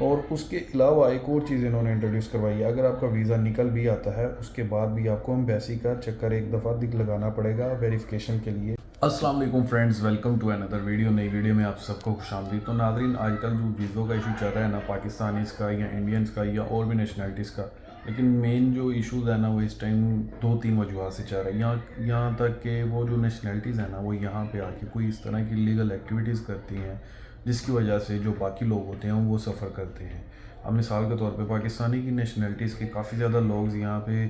और उसके अलावा एक और चीज़ इन्होंने इंट्रोड्यूस करवाई है, अगर आपका वीज़ा निकल भी आता है उसके बाद भी आपको एम्बेसी का चक्कर एक दफ़ा दिख लगाना पड़ेगा वेरिफिकेशन के लिए। अस्सलाम वालेकुम friends, welcome to another video. नई वीडियो में आप सबको खुशामदीद। तो नाज़रीन, आजकल जो वीज़ों का इशू चल रहा है ना, पाकिस्तानीज़ का या इंडियंस का या और भी नेशनलिटीज़ का, लेकिन मेन जो इशूज़ है ना वो इस टाइम दो तीन वजूहत से चल रहा है। यहाँ तक कि वो जो नेशनलिटीज़ है ना वो यहाँ पे आके कोई इस तरह की लीगल एक्टिविटीज़ करती हैं जिसकी वजह से जो बाकी लोग होते हैं वो सफ़र करते हैं। अब मिसाल के तौर पे पाकिस्तानी की नेशनलिटीज़ के काफ़ी ज़्यादा लोग यहाँ पे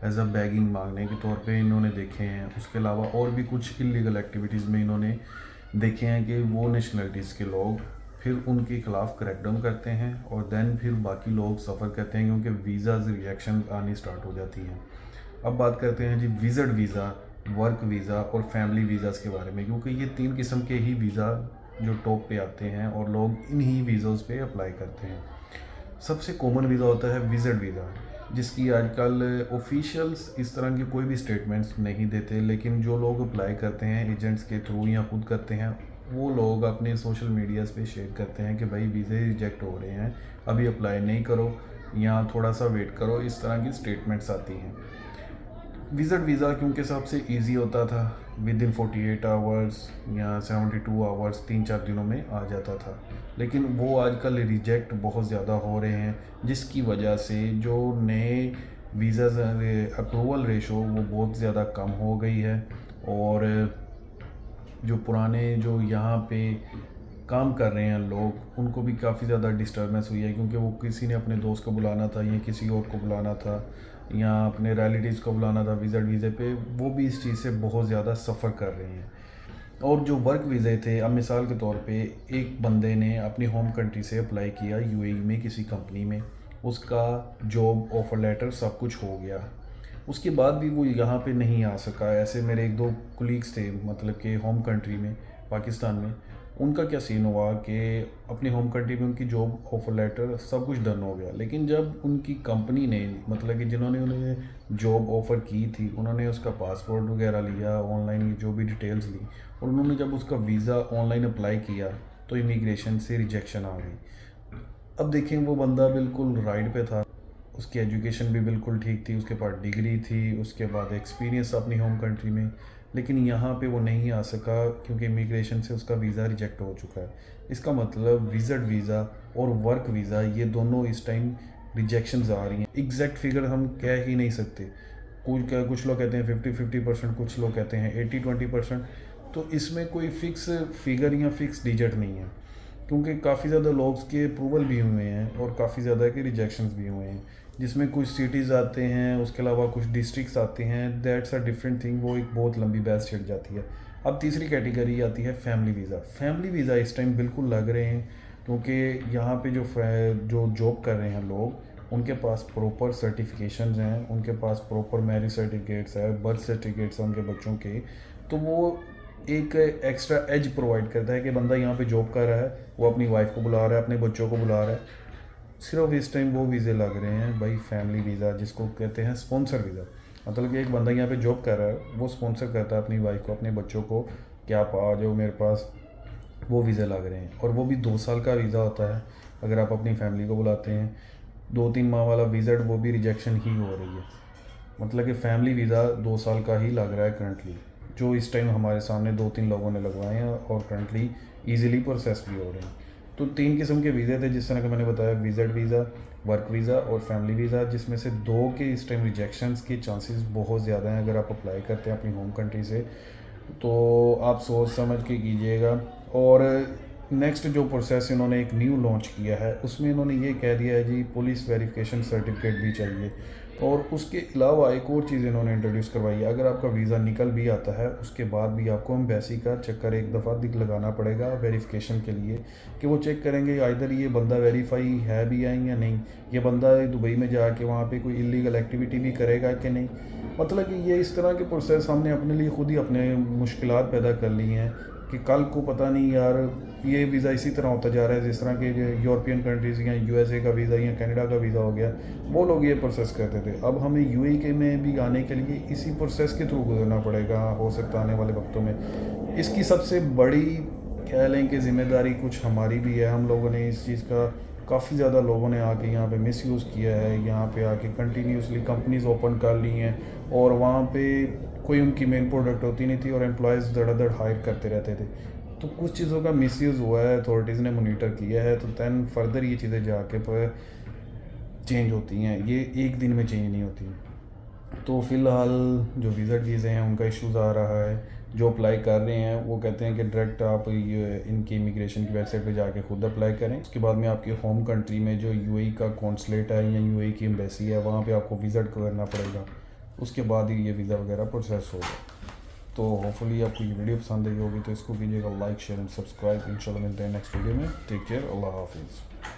एज अ बैगिंग मांगने के तौर पे इन्होंने देखे हैं। उसके अलावा और भी कुछ इलीगल एक्टिविटीज़ में इन्होंने देखे हैं कि वो नेशनलिटीज़ के लोग फिर उनके ख़िलाफ़ क्रैकडाउन करते हैं और देन फिर बाकी लोग सफ़र करते हैं क्योंकि वीज़ाज़ रिजेक्शन आनी स्टार्ट हो जाती हैं। अब बात करते हैं जी विज़िट वीज़ा, वर्क वीज़ा और फैमिली वीज़ाज़ के बारे में, क्योंकि ये तीन किस्म के ही वीज़ा जो टॉप पे आते हैं और लोग इन्हीं वीज़ोज़ पे अप्लाई करते हैं। सबसे कॉमन वीज़ा होता है विज़िट वीज़ा, जिसकी आजकल ऑफिशियल्स इस तरह के कोई भी स्टेटमेंट्स नहीं देते, लेकिन जो लोग अप्लाई करते हैं एजेंट्स के थ्रू या खुद करते हैं वो लोग अपने सोशल मीडियाज़ पे शेयर करते हैं कि भाई वीज़े रिजेक्ट हो रहे हैं, अभी अप्लाई नहीं करो या थोड़ा सा वेट करो। इस तरह की स्टेटमेंट्स आती हैं। विज़िट वीज़ा क्योंकि सबसे इजी होता था, विद इन 48 आवर्स या 72 आवर्स, 3-4 दिनों में आ जाता था, लेकिन वो आजकल रिजेक्ट बहुत ज़्यादा हो रहे हैं जिसकी वजह से जो नए वीज़ाज़ अप्रूवल रेशो वो बहुत ज़्यादा कम हो गई है। और जो पुराने जो यहाँ पे काम कर रहे हैं लोग उनको भी काफ़ी ज़्यादा डिस्टर्बेंस हुई है, क्योंकि वो किसी ने अपने दोस्त को बुलाना था या किसी और को बुलाना था या अपने रिलेटिव्स को बुलाना था विज़िट वीज़े पे, वो भी इस चीज़ से बहुत ज़्यादा सफ़र कर रहे हैं। और जो वर्क वीज़े थे, अब मिसाल के तौर पे एक बंदे ने अपनी होम कंट्री से अप्लाई किया यूएई में किसी कंपनी में, उसका जॉब ऑफ़र लेटर सब कुछ हो गया, उसके बाद भी वो यहाँ पे नहीं आ सका। ऐसे मेरे एक दो कोलीग्स थे, मतलब कि होम कंट्री में पाकिस्तान में, उनका क्या सीन हुआ कि अपनी होम कंट्री में उनकी जॉब ऑफर लेटर सब कुछ डन हो गया, लेकिन जब उनकी कंपनी ने, मतलब कि जिन्होंने उन्हें जॉब ऑफ़र की थी, उन्होंने उसका पासपोर्ट वगैरह लिया, ऑनलाइन जो भी डिटेल्स ली, और उन्होंने जब उसका वीज़ा ऑनलाइन अप्लाई किया तो इमिग्रेशन से रिजेक्शन आ गई। अब देखें, वो बंदा बिल्कुल राइट पे था, उसकी एजुकेशन भी बिल्कुल ठीक थी, उसके पास डिग्री थी, उसके बाद एक्सपीरियंस अपनी होम कंट्री में, लेकिन यहाँ पे वो नहीं आ सका क्योंकि इमिग्रेशन से उसका वीज़ा रिजेक्ट हो चुका है। इसका मतलब विज़िट वीज़ा और वर्क वीज़ा ये दोनों इस टाइम रिजेक्शंस आ रही हैं। एग्जैक्ट फिगर हम कह ही नहीं सकते, कुछ लोग कहते हैं 50-50%, कुछ लोग कहते हैं 80-20%। तो इसमें कोई फ़िक्स फिगर या फ़िक्स डिजिट नहीं है, क्योंकि काफ़ी ज़्यादा लोग के अप्रूवल भी हुए हैं और काफ़ी ज़्यादा के रिजेक्शंस भी हुए हैं, जिसमें कुछ सिटीज़ आते हैं, उसके अलावा कुछ डिस्ट्रिक्ट्स आते हैं। दैट्स अ डिफरेंट थिंग, वो एक बहुत लंबी बहस छिड़ जाती है। अब तीसरी कैटेगरी आती है फैमिली वीज़ा। फैमिली वीज़ा इस टाइम बिल्कुल लग रहे हैं, क्योंकि यहाँ पे जो जॉब कर रहे हैं लोग, उनके पास प्रॉपर सर्टिफिकेशंस हैं, उनके पास प्रॉपर मैरिज सर्टिफिकेट्स है, बर्थ सर्टिफिकेट्स हैं उनके बच्चों के, तो वो एक एक्स्ट्रा एज प्रोवाइड करता है कि बंदा यहाँ पे जॉब कर रहा है, वो अपनी वाइफ को बुला रहा है, अपने बच्चों को बुला रहा है। सिर्फ इस टाइम वो वीज़े लग रहे हैं भाई, फैमिली वीज़ा, जिसको कहते हैं स्पॉन्सर वीज़ा। मतलब कि एक बंदा यहाँ पे जॉब कर रहा है, वो स्पॉन्सर करता है अपनी वाइफ को, अपने बच्चों को कि आप आ जाओ मेरे पास। वो वीज़ा लग रहे हैं, और वो भी 2 साल का वीज़ा होता है। अगर आप अपनी फैमिली को बुलाते हैं, 2-3 माह वाला विज़िट, वो भी रिजेक्शन ही हो रही है। मतलब कि फ़ैमिली वीज़ा 2 साल का ही लग रहा है करंटली, जो इस टाइम हमारे सामने 2-3 लोगों ने लगवाए हैं और करंटली ईज़िली प्रोसेस भी हो रहे हैं। तो 3 किस्म के वीज़े थे, जिस तरह का मैंने बताया, विज़िट वीज़ा, वर्क वीज़ा और फैमिली वीज़ा, जिसमें से 2 के इस टाइम रिजेक्शंस के चांसेस बहुत ज़्यादा हैं अगर आप अप्लाई करते हैं अपनी होम कंट्री से। तो आप सोच समझ के कीजिएगा। और नेक्स्ट जो प्रोसेस इन्होंने एक न्यू लॉन्च किया है, उसमें इन्होंने ये कह दिया है जी पुलिस वेरिफिकेशन सर्टिफिकेट भी चाहिए। और उसके अलावा एक और चीज़ इन्होंने इंट्रोड्यूस करवाई है, अगर आपका वीज़ा निकल भी आता है उसके बाद भी आपको एम्बेसी का चक्कर एक दफ़ा दिख लगाना पड़ेगा वेरिफिकेशन के लिए, कि वो चेक करेंगे इधर ये बंदा वेरीफाई है भी है या नहीं, ये बंदा दुबई में जाके वहाँ पे कोई इलीगल एक्टिविटी भी करेगा कि नहीं। मतलब कि ये इस तरह के प्रोसेस हमने अपने लिए खुद ही अपने मुश्किलात पैदा कर ली हैं कि कल को पता नहीं यार, ये वीज़ा इसी तरह होता जा रहा है जिस तरह के यूरोपियन कंट्रीज़ या यूएसए का वीज़ा या कनाडा का वीज़ा हो गया, वो लोग ये प्रोसेस करते थे। अब हमें यूएई के में भी आने के लिए इसी प्रोसेस के थ्रू गुजरना पड़ेगा, हो सकता है आने वाले वक्तों में। इसकी सबसे बड़ी कह लें कि ज़िम्मेदारी कुछ हमारी भी है, हम लोगों ने इस चीज़ का काफ़ी ज़्यादा लोगों ने आके यहाँ पे मिसयूज़ किया है, यहाँ पे आके कंटिन्यूसली कंपनीज़ ओपन कर ली हैं और वहाँ पे कोई उनकी मेन प्रोडक्ट होती नहीं थी और एम्प्लॉयज़ धड़ाधड़ हायर करते रहते थे। तो कुछ चीज़ों का मिसयूज़ हुआ है, अथॉरिटीज़ ने मोनीटर किया है, तो दैन फर्दर ये चीज़ें जाके पर चेंज होती हैं, ये एक दिन में चेंज नहीं होती। तो फ़िलहाल जो विज़िट वीज़े हैं उनका इश्यूज़ आ रहा है। जो अप्लाई कर रहे हैं वो कहते हैं कि डायरेक्ट आप ये इनकी इमिग्रेशन की वेबसाइट पे जाके खुद अप्लाई करें। उसके बाद में आपकी होम कंट्री में जो यूएई का कॉन्सुलेट है या यूएई की एम्बेसी है वहाँ पे आपको विज़िट करना पड़ेगा, उसके बाद ही ये वीज़ा वगैरह प्रोसेस होगा। तो होपफुली आपको ये वीडियो पसंद आई होगी, तो इसको कीजिएगा लाइक शेयर एंड सब्सक्राइब। इंशाल्लाह मिलते हैं नेक्स्ट वीडियो में। टेक केयर, अल्लाह हाफिज़।